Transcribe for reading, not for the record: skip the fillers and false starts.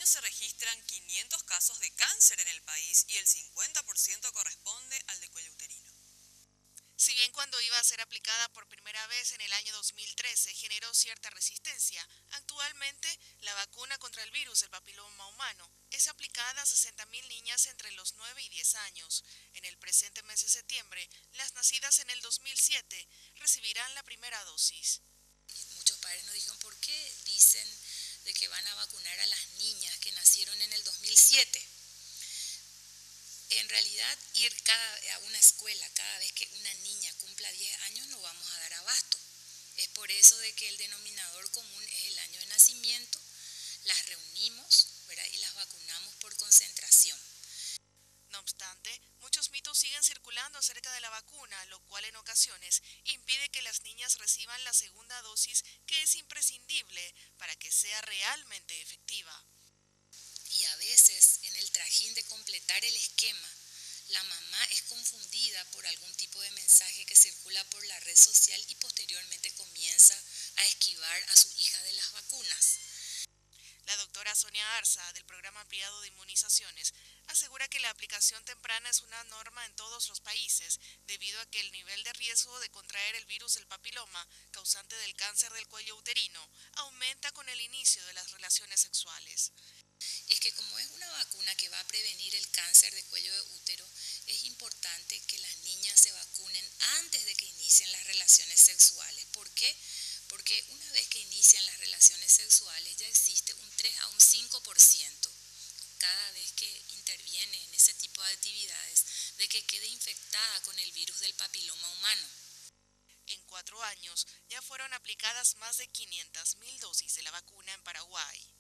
año se registran 500 casos de cáncer en el país y el 50% corresponde al de cuello uterino. Si bien cuando iba a ser aplicada por primera vez en el año 2013 generó cierta resistencia, actualmente la vacuna contra el virus del papiloma humano es aplicada a 60.000 niñas entre los 9 y 10 años. En el presente mes de septiembre, las nacidas en el 2007 recibirán la primera dosis. Muchos padres nos dijeron, ¿por qué dicen de que van a vacunar a las niñas que nacieron en el 2007? En realidad, ir a una escuela cada vez que una niña cumpla 10 años no vamos a dar abasto. Es por eso de que el denominador común es el año de nacimiento, las reunimos, ¿verdad? Y las vacunamos por concentración. No obstante, muchos mitos siguen circulando acerca de la vacuna, lo cual en ocasiones impide que las niñas reciban la segunda dosis que es imprescindible para que sea realmente efectiva. Y a veces, en el trajín de completar el esquema, la mamá es confundida por algún tipo de mensaje que circula por la red social y posteriormente comienza a esquivar a su hija de las vacunas. La doctora Sonia Arza, del Programa Ampliado de Inmunizaciones, asegura que la aplicación temprana es una norma en todos los países, debido a que el nivel de riesgo de contraer el virus del papiloma, causante del cáncer del cuello uterino, aumenta con el inicio de las relaciones sexuales. Es que como es una vacuna que va a prevenir el cáncer de cuello de útero, es importante que las niñas se vacunen antes de que inicien las relaciones sexuales. ¿Por qué? Porque una vez que inician las relaciones sexuales ya existe un 3 a un 5% cada vez que interviene en ese tipo de actividades de que quede infectada con el virus del papiloma humano. En 4 años ya fueron aplicadas más de 500.000 dosis de la vacuna en Paraguay.